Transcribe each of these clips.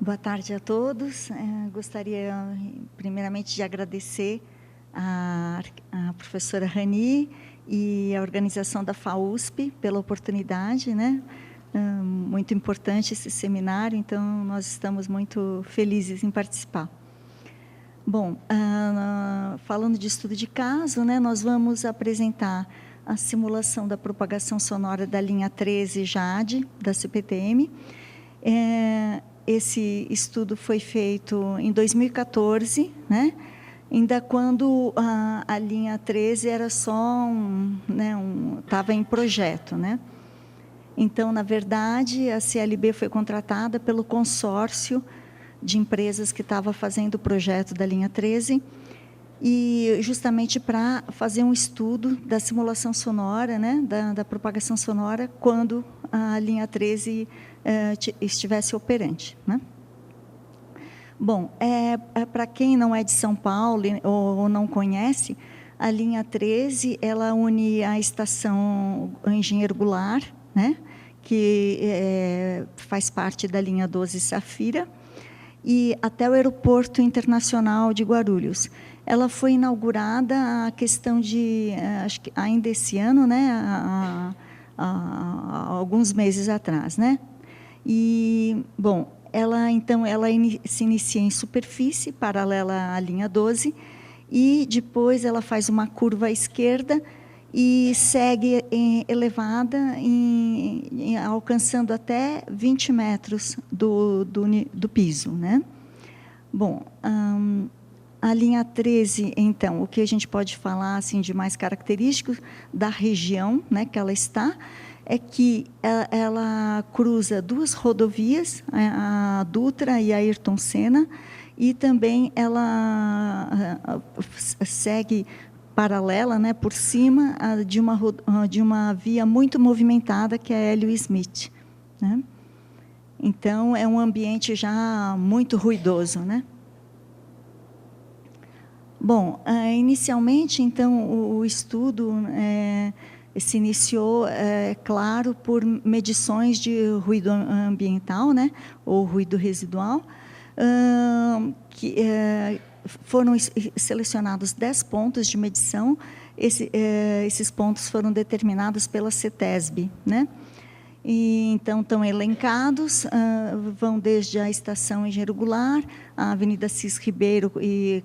Boa tarde a todos. Gostaria, primeiramente, de agradecer à professora Rani e à organização da FAUSP pela oportunidade, né? Muito importante esse seminário, então nós estamos muito felizes em participar. Bom, falando de estudo de caso, né, nós vamos apresentar a simulação da propagação sonora da linha 13 JADE, da CPTM. Esse estudo foi feito em 2014, né? Ainda quando a linha 13 era só estava em projeto, né? Então, na verdade, a CLB foi contratada pelo consórcio de empresas que estava fazendo o projeto da linha 13, e justamente para fazer um estudo da simulação sonora, né, da propagação sonora, quando a linha 13 estivesse operante, né? Bom, para quem não é de São Paulo ou não conhece, a linha 13, ela une a estação Engenheiro Goulart, né, que faz parte da linha 12 Safira, e até o Aeroporto Internacional de Guarulhos. Ela foi inaugurada a questão de, acho que ainda esse ano, né, há alguns meses atrás, né? E, bom, ela se inicia em superfície, paralela à linha 12, e depois ela faz uma curva à esquerda e segue elevada, alcançando até 20 metros do piso, né? Bom, a linha 13, então, o que a gente pode falar assim, de mais característico da região, né, que ela está, é que ela cruza duas rodovias, a Dutra e a Ayrton Senna, e também ela segue paralela, né, por cima de uma via muito movimentada, que é a Hélio Smith, né? Então, é um ambiente já muito ruidoso, né? Bom, inicialmente, então, o estudo se iniciou, claro, por medições de ruído ambiental, né, ou ruído residual, que foram selecionados 10 pontos de medição. Esses pontos foram determinados pela CETESB, né? E, então, estão elencados, vão desde a estação Engenheiro Goulart, a Avenida Cis Ribeiro,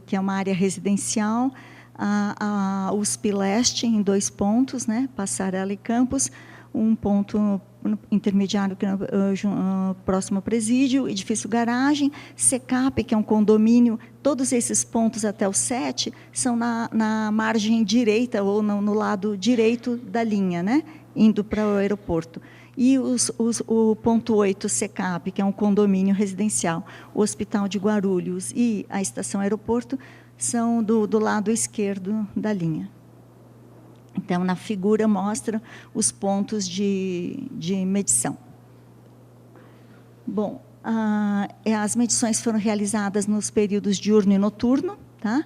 que é uma área residencial, a USP Leste, em 2 pontos, né, Passarela e Campos, um ponto intermediário, que é próximo ao presídio, edifício garagem, SECAP, que é um condomínio. Todos esses pontos até o 7 são na margem direita, ou no lado direito da linha, né, indo para o aeroporto. E o ponto 8, SECAP, que é um condomínio residencial, o Hospital de Guarulhos e a estação aeroporto, são do lado esquerdo da linha. Então, na figura, mostra os pontos de medição. Bom, as medições foram realizadas nos períodos diurno e noturno, tá?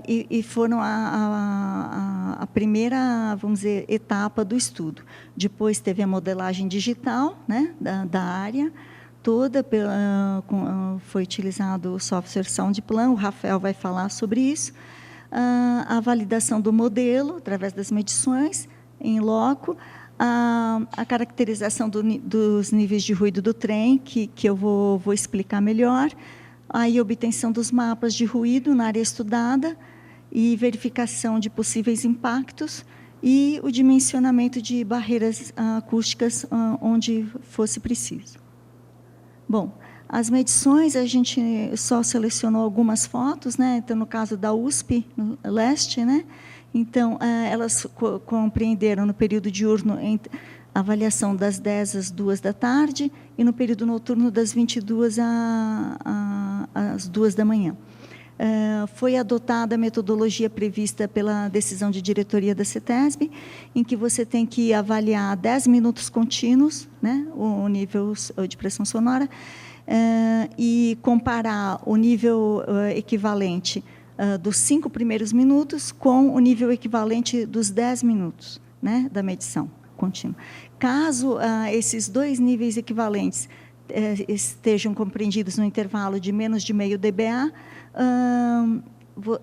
E foram a primeira, vamos dizer, etapa do estudo. Depois teve a modelagem digital, né, da área toda, foi utilizado o software SoundPlan, o Rafael vai falar sobre isso, a validação do modelo, através das medições, em loco, a caracterização dos níveis de ruído do trem, que eu vou explicar melhor, aí a obtenção dos mapas de ruído na área estudada e verificação de possíveis impactos e o dimensionamento de barreiras acústicas onde fosse preciso. Bom, as medições, a gente só selecionou algumas fotos, né? Então, no caso da USP, no leste, né? Então, elas compreenderam no período diurno a avaliação das 10 às 2 da tarde e no período noturno das 22 às 2 da manhã. Foi adotada a metodologia prevista pela decisão de diretoria da CETESB, em que você tem que avaliar 10 minutos contínuos, né, o nível de pressão sonora, e comparar o nível equivalente dos 5 primeiros minutos com o nível equivalente dos 10 minutos, né, da medição contínua. Caso esses 2 níveis equivalentes estejam compreendidos no intervalo de menos de meio dBA,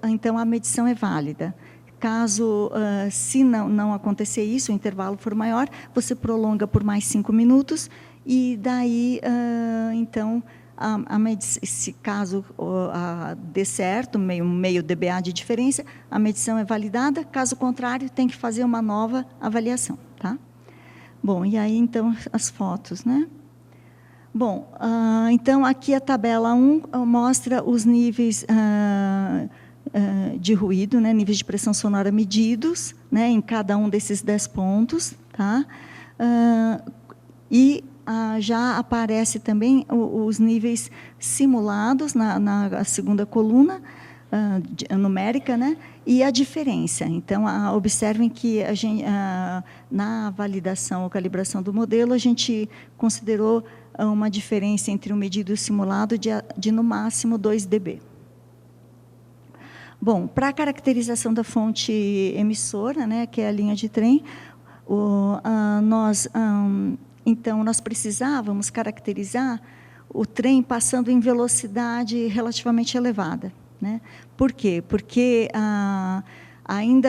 então a medição é válida. Caso, se não acontecer isso, o intervalo for maior, você prolonga por mais 5 minutos, e daí, então, se caso dê certo, meio dBA de diferença, a medição é validada, caso contrário, tem que fazer uma nova avaliação, tá? Bom, e aí, então, as fotos, né? Bom, então, aqui a tabela 1 mostra os níveis de ruído, né, níveis de pressão sonora medidos, né, em cada um desses 10 pontos, tá? E já aparece também os níveis simulados na segunda coluna numérica, né, e a diferença. Então, observem que na validação ou calibração do modelo, a gente considerou uma diferença entre o medido e o simulado de no máximo 2 dB. Bom, para a caracterização da fonte emissora, né, que é a linha de trem, então, nós precisávamos caracterizar o trem passando em velocidade relativamente elevada, né? Por quê? Porque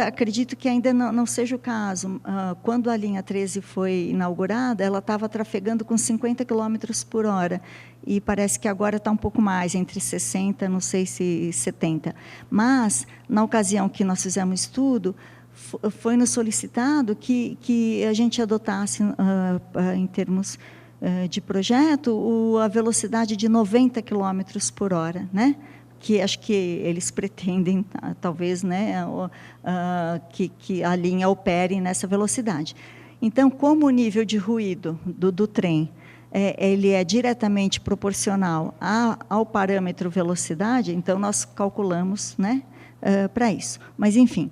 acredito que ainda não seja o caso. Quando a linha 13 foi inaugurada, ela estava trafegando com 50 km por hora, e parece que agora está um pouco mais, entre 60, não sei se 70. Mas, na ocasião que nós fizemos o estudo, foi nos solicitado que a gente adotasse, em termos de projeto, a velocidade de 90 km por hora, né? Que acho que eles pretendem, talvez, né, que a linha opere nessa velocidade. Então, como o nível de ruído do trem ele é diretamente proporcional ao parâmetro velocidade, então nós calculamos, né, para isso. Mas, enfim,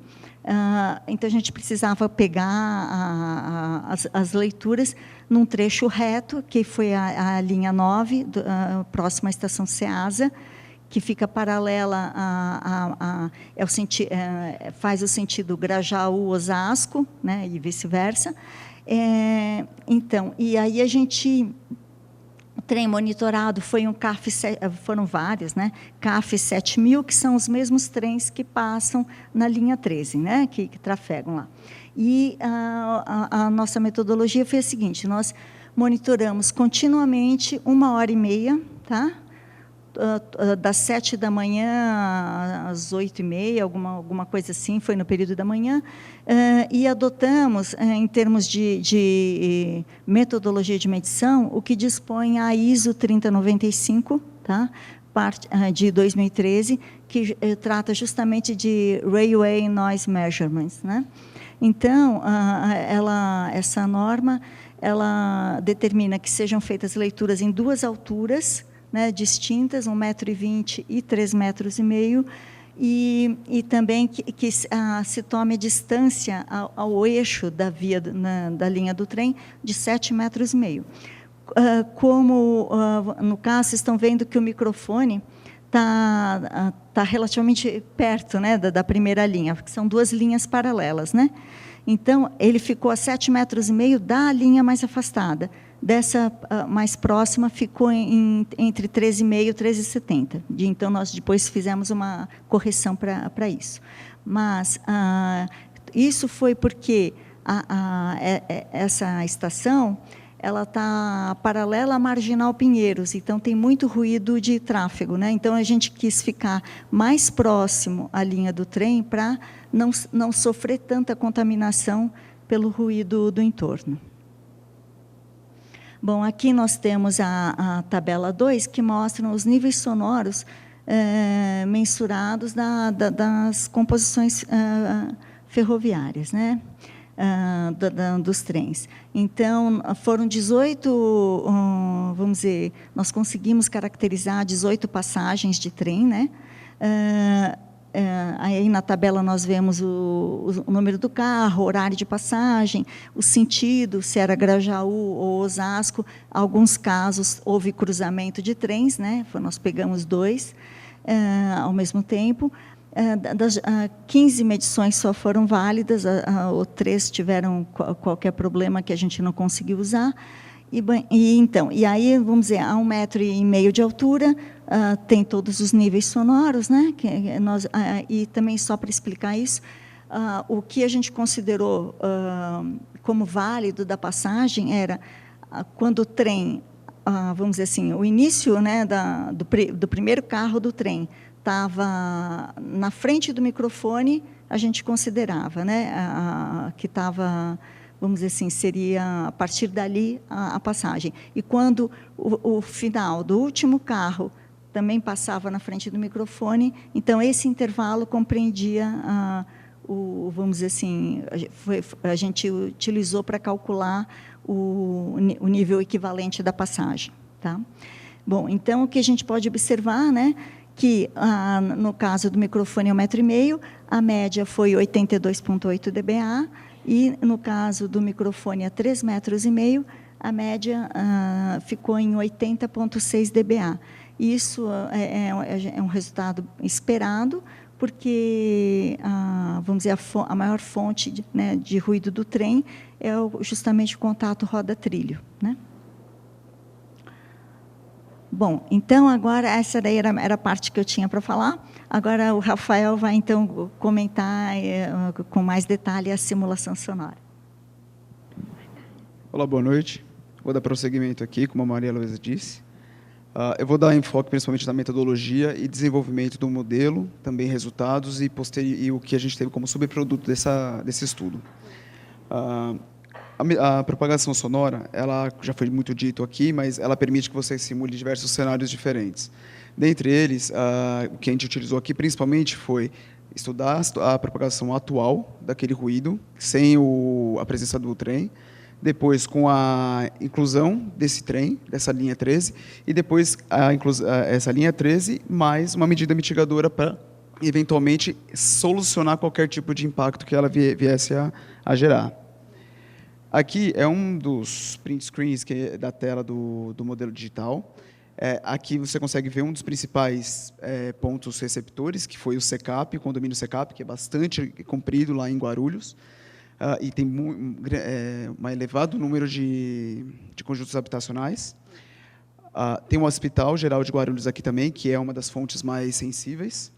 então a gente precisava pegar as leituras num trecho reto, que foi a linha 9, próxima à estação Ceasa, que fica paralela faz o sentido Grajaú-Osasco, né, e vice-versa. Então, e aí o trem monitorado foi foram vários, né, CAF 7000, que são os mesmos trens que passam na linha 13, né, que trafegam lá. E a nossa metodologia foi a seguinte: nós monitoramos continuamente 1h30, tá? Das 7 da manhã às 8h30, alguma coisa assim, foi no período da manhã, e adotamos, em termos de metodologia de medição, o que dispõe a ISO 3095, tá? De 2013, que trata justamente de Railway Noise Measurements, né? Então, essa norma, ela determina que sejam feitas leituras em 2 alturas, né, distintas, 1,20 m e 3,5 m, e também que se tome a distância ao eixo da via da linha do trem de 7,5 m. Como, no caso, vocês estão vendo que o microfone está relativamente perto, né, da primeira linha, porque são 2 linhas paralelas, né? Então, ele ficou a 7,5 m da linha mais afastada. Dessa mais próxima ficou entre 13,5 e 13,70. Então, nós depois fizemos uma correção para isso. Mas isso foi porque essa estação ela está paralela à Marginal Pinheiros, então tem muito ruído de tráfego, né? Então, a gente quis ficar mais próximo à linha do trem para não sofrer tanta contaminação pelo ruído do entorno. Bom, aqui nós temos a tabela 2, que mostra os níveis sonoros mensurados das composições ferroviárias, né? Dos trens. Então, foram 18, vamos dizer, nós conseguimos caracterizar 18 passagens de trem, né? Aí na tabela nós vemos o número do carro, horário de passagem, o sentido, se era Grajaú ou Osasco. Alguns casos houve cruzamento de trens, né? Nós pegamos 2 ao mesmo tempo. Das 15 medições só foram válidas, ou 3 tiveram qualquer problema que a gente não conseguiu usar. E aí, vamos dizer, a 1,5 metro de altura, tem todos os níveis sonoros, né? E também, só para explicar isso, o que a gente considerou como válido da passagem era quando o trem, vamos dizer assim, o início, né, do primeiro carro do trem estava na frente do microfone, a gente considerava, né, que estava, vamos dizer assim, seria a partir dali a passagem. E quando o final do último carro também passava na frente do microfone, então esse intervalo compreendia vamos dizer assim, a gente utilizou para calcular o nível equivalente da passagem, tá? Bom, então o que a gente pode observar, né, que no caso do microfone 1,5 metro, a média foi 82,8 dBA, e no caso do microfone a 3,5 metros, a média ficou em 80,6 dBA. Isso é um resultado esperado, porque, vamos dizer, a maior fonte de ruído do trem é justamente o contato roda-trilho, né? Bom, então, agora, essa daí era a parte que eu tinha para falar. Agora, o Rafael vai, então, comentar com mais detalhe a simulação sonora. Olá, boa noite. Vou dar prosseguimento aqui, como a Maria Luísa disse. Eu vou dar enfoque principalmente na metodologia e desenvolvimento do modelo, também resultados e o que a gente teve como subproduto desse estudo. A propagação sonora, ela já foi muito dito aqui, mas ela permite que você simule diversos cenários diferentes. Dentre eles, o que a gente utilizou aqui principalmente foi estudar a propagação atual daquele ruído, sem a presença do trem, depois com a inclusão desse trem, dessa linha 13, e depois essa linha 13 mais uma medida mitigadora para, eventualmente, solucionar qualquer tipo de impacto que ela viesse a gerar. Aqui é um dos print screens da tela do modelo digital. Aqui você consegue ver um dos principais pontos receptores, que foi o CECAP, o condomínio CECAP, que é bastante comprido lá em Guarulhos, e tem um elevado número de conjuntos habitacionais. Tem o Hospital Geral de Guarulhos aqui também, que é uma das fontes mais sensíveis.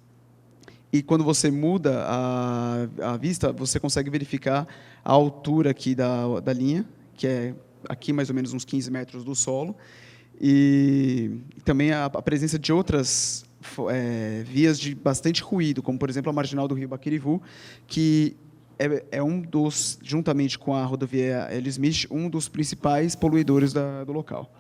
E quando você muda a vista, você consegue verificar a altura aqui da linha, que é aqui mais ou menos uns 15 metros do solo, e também a presença de outras vias de bastante ruído, como, por exemplo, a marginal do Rio Baquirivu, que é um dos, juntamente com a rodovia Hélio Smith, um dos principais poluidores do local.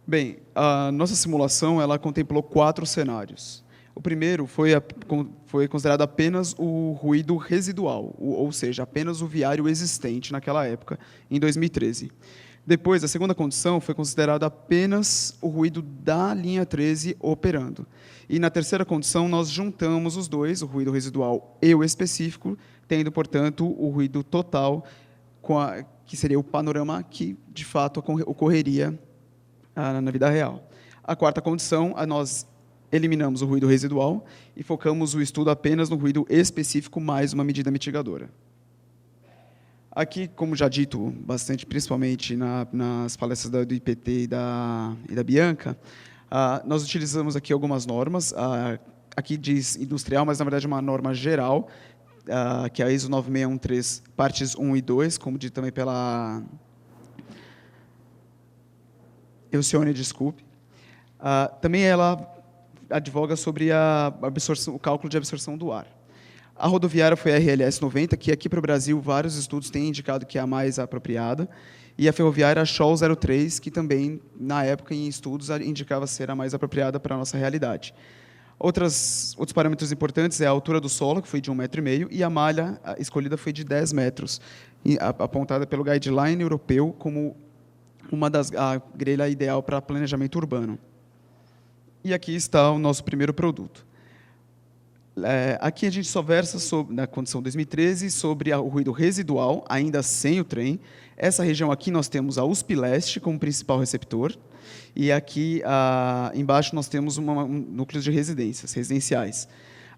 Bem, a nossa simulação ela contemplou 4 cenários. O primeiro foi considerado apenas o ruído residual, ou seja, apenas o viário existente naquela época, em 2013. Depois, a segunda condição foi considerada apenas o ruído da linha 13 operando. E na terceira condição, nós juntamos os dois, o ruído residual e o específico, tendo, portanto, o ruído total, que seria o panorama que, de fato, ocorreria na vida real. A quarta condição, nós eliminamos o ruído residual e focamos o estudo apenas no ruído específico, mais uma medida mitigadora. Aqui, como já dito bastante, principalmente nas palestras do IPT e da Bianca, nós utilizamos aqui algumas normas, aqui diz industrial, mas na verdade é uma norma geral, que é a ISO 9613, partes 1 e 2, como dito também pela Elcione, desculpe. Também ela advoga sobre o cálculo de absorção do ar. A rodoviária foi a RLS 90, que aqui para o Brasil vários estudos têm indicado que é a mais apropriada, e a ferroviária a SHOL 03, que também, na época, em estudos, indicava ser a mais apropriada para a nossa realidade. Outros parâmetros importantes é a altura do solo, que foi de 1,5 metro, e a malha escolhida foi de 10 metros, apontada pelo guideline europeu como a grelha ideal para planejamento urbano. E aqui está o nosso primeiro produto. Aqui a gente só versa, na condição 2013, sobre o ruído residual, ainda sem o trem. Essa região aqui nós temos a USP Leste como principal receptor, e aqui embaixo nós temos núcleos de residenciais.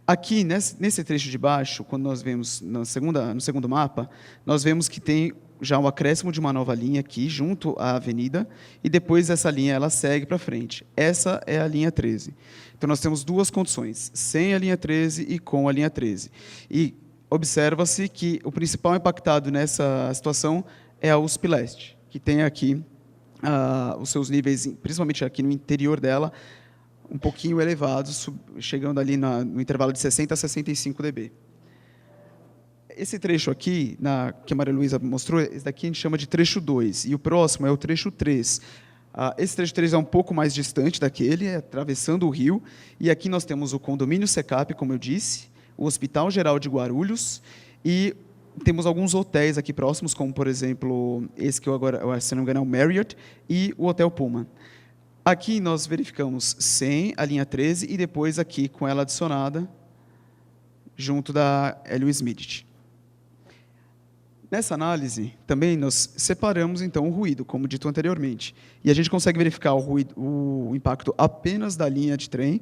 Aqui, nesse trecho de baixo, quando nós vemos no segundo mapa, nós vemos que tem já um acréscimo de uma nova linha aqui, junto à avenida, e depois essa linha ela segue para frente. Essa é a linha 13. Então, nós temos duas condições, sem a linha 13 e com a linha 13. E observa-se que o principal impactado nessa situação é a USP Leste, que tem aqui os seus níveis, principalmente aqui no interior dela, um pouquinho elevados, chegando ali no intervalo de 60 a 65 dB. Esse trecho aqui, que a Maria Luísa mostrou, esse daqui a gente chama de trecho 2, e o próximo é o trecho 3. Esse trecho 3 é um pouco mais distante daquele, atravessando o rio, e aqui nós temos o condomínio Secap, como eu disse, o Hospital Geral de Guarulhos, e temos alguns hotéis aqui próximos, como, por exemplo, esse que eu agora, se não me engano, é o Marriott, e o Hotel Pullman. Aqui nós verificamos sem a linha 13 e depois aqui com ela adicionada, junto da Hélio Smith. Nessa análise, também nós separamos, então, o ruído, como dito anteriormente. E a gente consegue verificar o impacto apenas da linha de trem,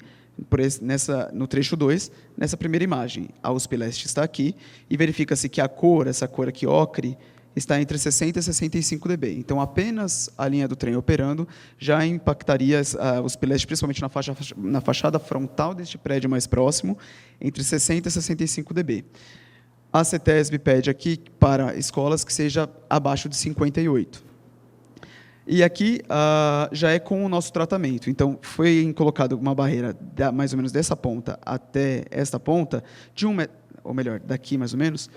no trecho 2, nessa primeira imagem. A USP Leste está aqui, e verifica-se que essa cor aqui, ocre, está entre 60 e 65 dB. Então, apenas a linha do trem operando já impactaria a USP Leste, principalmente na fachada frontal deste prédio mais próximo, entre 60 e 65 dB. A CETESB pede aqui para escolas que seja abaixo de 58. E aqui já é com o nosso tratamento. Então, foi colocada uma barreira mais ou menos dessa ponta até esta ponta, ou melhor, daqui mais ou menos,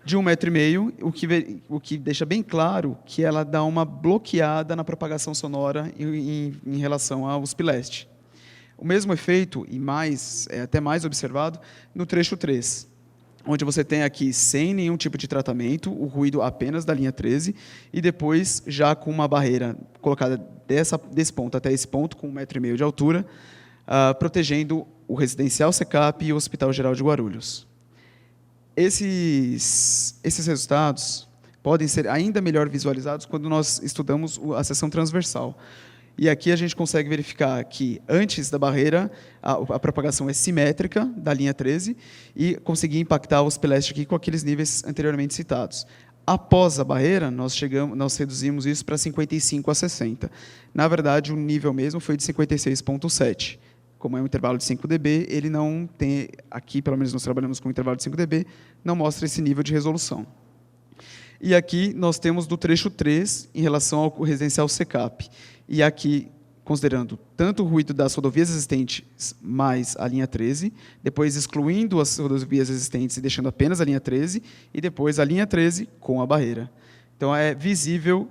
de 1,5 metro, o que deixa bem claro que ela dá uma bloqueada na propagação sonora em relação à USP Leste. O mesmo efeito, e até mais observado, no trecho 3, onde você tem aqui, sem nenhum tipo de tratamento, o ruído apenas da linha 13, e depois, já com uma barreira colocada desse ponto até esse ponto, com 1,5 metro de altura, protegendo o Residencial Secap e o Hospital Geral de Guarulhos. Esses resultados podem ser ainda melhor visualizados quando nós estudamos a seção transversal. E aqui a gente consegue verificar que, antes da barreira, a propagação é simétrica da linha 13 e conseguir impactar os Leste aqui com aqueles níveis anteriormente citados. Após a barreira, nós reduzimos isso para 55 a 60. Na verdade, o nível mesmo foi de 56,7. Como é um intervalo de 5 dB, ele não tem, aqui pelo menos nós trabalhamos com um intervalo de 5 dB, não mostra esse nível de resolução. E aqui nós temos do trecho 3 em relação ao residencial Secap. E aqui, considerando tanto o ruído das rodovias existentes mais a linha 13, depois excluindo as rodovias existentes e deixando apenas a linha 13, e depois a linha 13 com a barreira. Então, é visível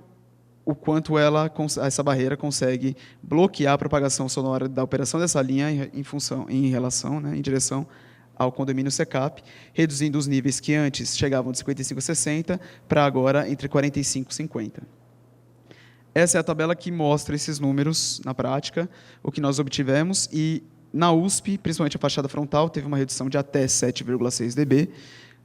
o quanto essa barreira consegue bloquear a propagação sonora da operação dessa linha em direção ao condomínio Secap, reduzindo os níveis que antes chegavam de 55 a 60 para agora entre 45 e 50. Essa é a tabela que mostra esses números na prática, o que nós obtivemos, e na USP, principalmente a fachada frontal, teve uma redução de até 7,6 dB,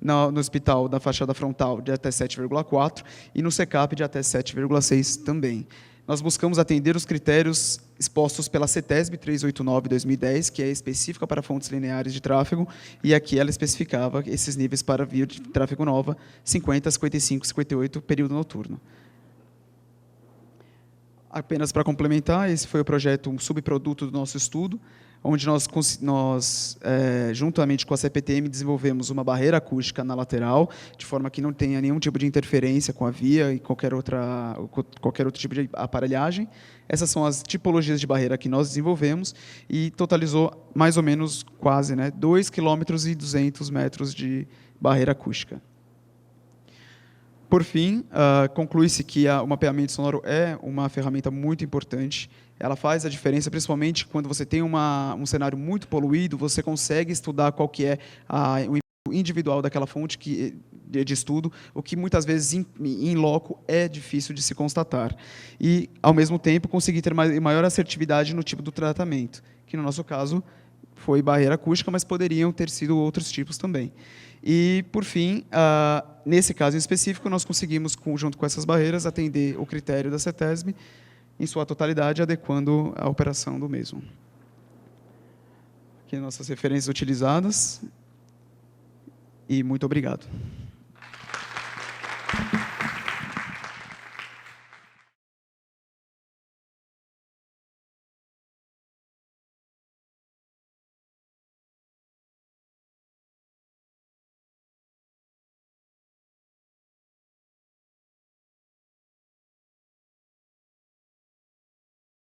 no hospital da fachada frontal de até 7,4 e no Secap de até 7,6 também. Nós buscamos atender os critérios expostos pela CETESB 389/2010, que é específica para fontes lineares de tráfego, e aqui ela especificava esses níveis para via de tráfego nova, 50, 55, 58, período noturno. Apenas para complementar, esse foi o projeto, um subproduto do nosso estudo, onde nós juntamente com a CPTM, desenvolvemos uma barreira acústica na lateral, de forma que não tenha nenhum tipo de interferência com a via e qualquer outro tipo de aparelhagem. Essas são as tipologias de barreira que nós desenvolvemos e totalizou mais ou menos quase 2,2 km de barreira acústica. Por fim, conclui-se que o mapeamento sonoro é uma ferramenta muito importante. Ela faz a diferença, principalmente quando você tem um cenário muito poluído, você consegue estudar qual que é o impacto individual daquela fonte de estudo, o que muitas vezes, em loco, é difícil de se constatar. E, ao mesmo tempo, conseguir ter maior assertividade no tipo do tratamento, que, no nosso caso, foi barreira acústica, mas poderiam ter sido outros tipos também. E, por fim, nesse caso em específico, nós conseguimos, junto com essas barreiras, atender o critério da CETESB em sua totalidade, adequando a operação do mesmo. Aqui nossas referências utilizadas, e muito obrigado.